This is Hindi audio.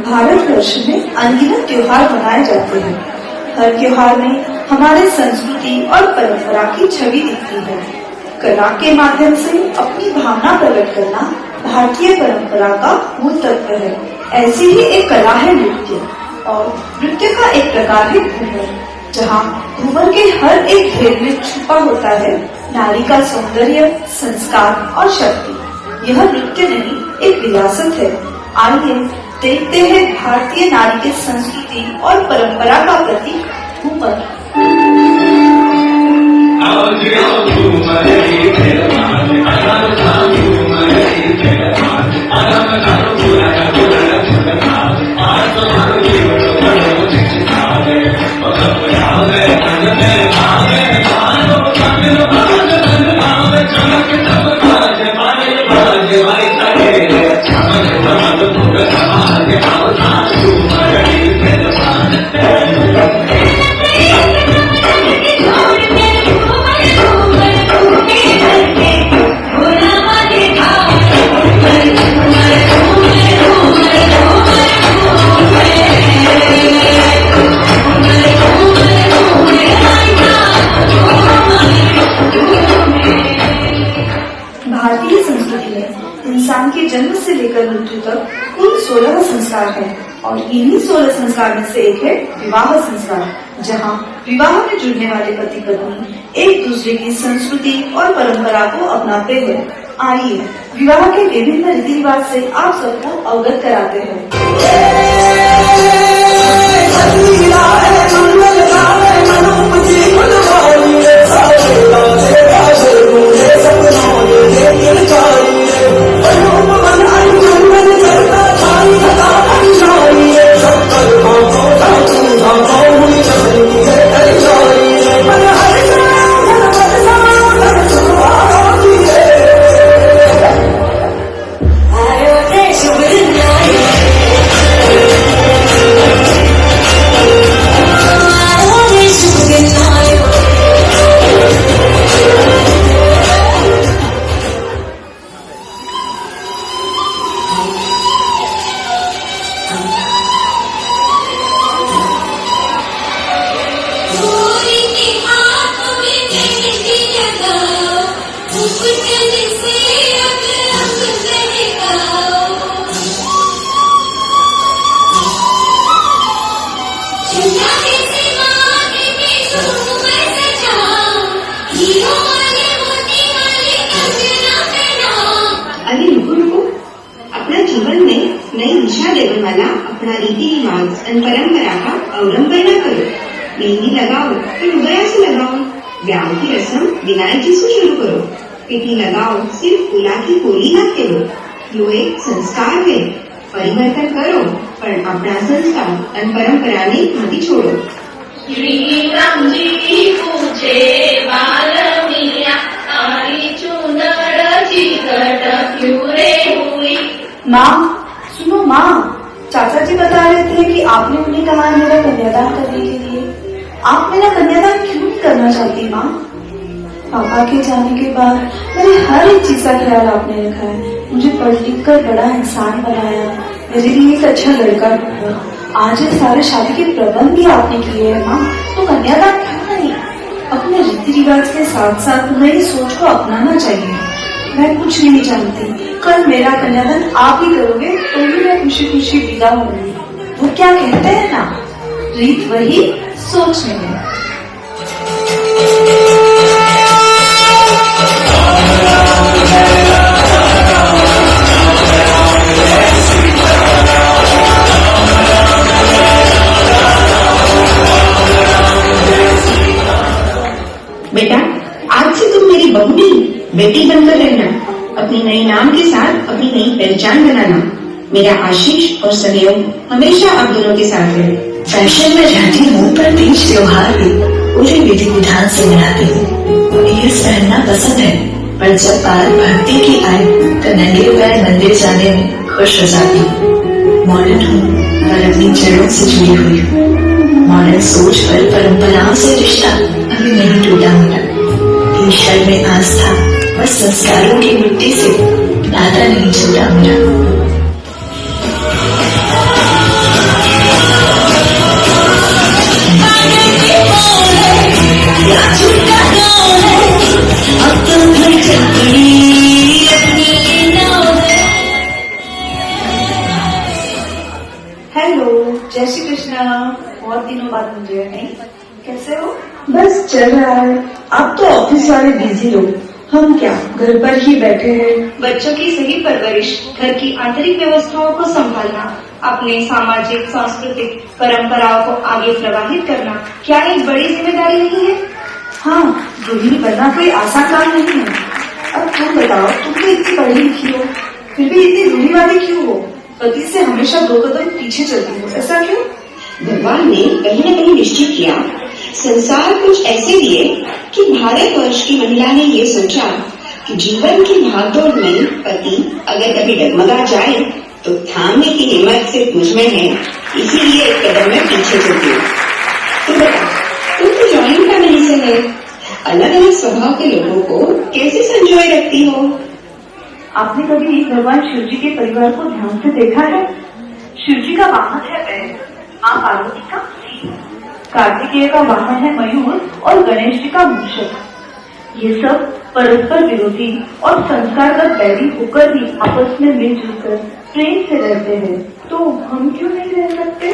भारतवर्ष में अनगिनत त्योहार मनाए जाते हैं। हर त्योहार में हमारे संस्कृति और परंपरा की छवि दिखती है। कला के माध्यम से अपनी भावना प्रकट करना भारतीय परंपरा का मूल तत्व है। ऐसी ही एक कला है नृत्य, और नृत्य का एक प्रकार है घूमर, जहाँ घूमर के हर एक घेर में छुपा होता है नारी का सौंदर्य, संस्कार और शक्ति। यह नृत्य नहीं, एक विरासत है। आइए देखते हैं भारतीय नारी के संस्कृति और परंपरा का प्रतीक घूमर। भारतीय संस्कृति में इंसान के जन्म से लेकर मृत्यु तक कुल 16 संस्कार हैं, और इन्हीं 16 संस्कार में से एक है विवाह संस्कार, जहां विवाह में जुड़ने वाले पति पत्नी एक दूसरे की संस्कृति और परंपरा को अपनाते हैं। आइए विवाह के विभिन्न रीति रिवाज से आप सबको अवगत कराते हैं। अपना रीति रिवाज और परंपरा का अवलंबन न करो। मेहंदी लगाओ तो रुबया से लगाओ, ब्याह की रस्म विनायक से शुरू करो, पिटी लगाओ सिर्फ फूला की होली न खेलो। यो एक संस्कार है, परिवर्तन करो पर अपना संस्कार और परंपरा ने मत छोड़ो। श्री राम जी पूछे बालमिया, तारी चुनर चिकट क्यों रे हुई। माँ सुनो माँ, चाचा जी बता रहे थे कि आपने उन्हें कहा है मेरा कन्यादान करने के लिए। आप मेरा कन्यादान क्यों नहीं करना चाहती माँ? पापा के जाने के बाद मेरे हर एक चीज का ख्याल आपने रखा है, मुझे पढ़ लिख कर बड़ा इंसान बनाया, मेरे लिए एक अच्छा लड़का ढूंढा, आज ये सारे शादी के प्रबंध भी आपने किए हैं माँ, तो कन्यादान क्यों नहीं? अपने रीति रिवाज के साथ साथ नई सोच को अपनाना चाहिए। मैं कुछ नहीं जानती, कल मेरा कन्यादान आप ही करोगे तो भी मैं खुशी खुशी विदा होंगी। वो क्या कहते हैं ना, रीत वही सोच नहीं। बेटा, आज से तुम मेरी बहू नहीं, बेटी बनकर रहना। अपनी नई नाम के साथ अपनी नई पहचान बनाना। मेरा आशीष और सहयोग हमेशा आप दोनों के साथ रहे। फैशन में रहती हूँ पर तीज त्योहार भी पूरे विधि विधान से मनाती हूँ। उन्हें ये पहनना पसंद है, पर जब बात भक्ति की आए तो नंगे पैर मंदिर जाने में खुश हो जाती हूँ। मॉडर्न हूँ पर अपनी जड़ों से जुड़ी हुई हूँ। मॉडर्न सोच पर परंपराओं से रिश्ता अभी नहीं टूटा मेरा। ईश्वर में आस्था और संस्कारों की मिट्टी से नाता नहीं छूटा मेरा। कौन है, क्या झूठा कौन है, अब तो घर चल पड़ी अपनी नाव है। हेलो, जय श्री कृष्णा। बहुत दिनों बाद मुझे नहीं, कैसे हो? बस चल रहा है। आप तो ऑफिस वाले बिजी लोग, हम क्या घर पर ही बैठे हैं। बच्चों की सही परवरिश, घर की आंतरिक व्यवस्थाओं को संभालना, अपने सामाजिक सांस्कृतिक परंपराओं को आगे प्रवाहित करना क्या एक बड़ी जिम्मेदारी नहीं है? हाँ, गृहिणी बनना कोई आसान काम नहीं है। अब तुम बताओ, तुम तो इतनी पढ़ी लिखी हो, फिर भी इतनी रूढ़िवादी क्यों हो? पति से हमेशा 2 कदम पीछे चलती हो, ऐसा क्यों? भगवान ने कहीं न कहीं निश्चित किया, संसार कुछ ऐसे दिए कि भारतवर्ष की महिला ने ये सोचा कि जीवन की भागदौड़ में पति अगर कभी डगमगा जाए तो थामने की हिम्मत सिर्फ मुझ में है, इसीलिए एक कदम में पीछे चलती हूँ। तो बता, तुम तो जॉइंट फैमिली से है, अलग अलग स्वभाव के लोगों को कैसे संजोए रखती हो? आपने कभी भगवान शिव जी के परिवार को ध्यान से देखा है? शिव जी का वाहन है बैल, माँ पार्वती का सिंह, कार्तिकेय का वाहन है मयूर और गणेश जी का मूषक। ये सब परस्पर विरोधी और संस्कारगत बैरी होकर भी आपस में मिलजुल कर प्रेम से रहते हैं, तो हम क्यों नहीं रह सकते?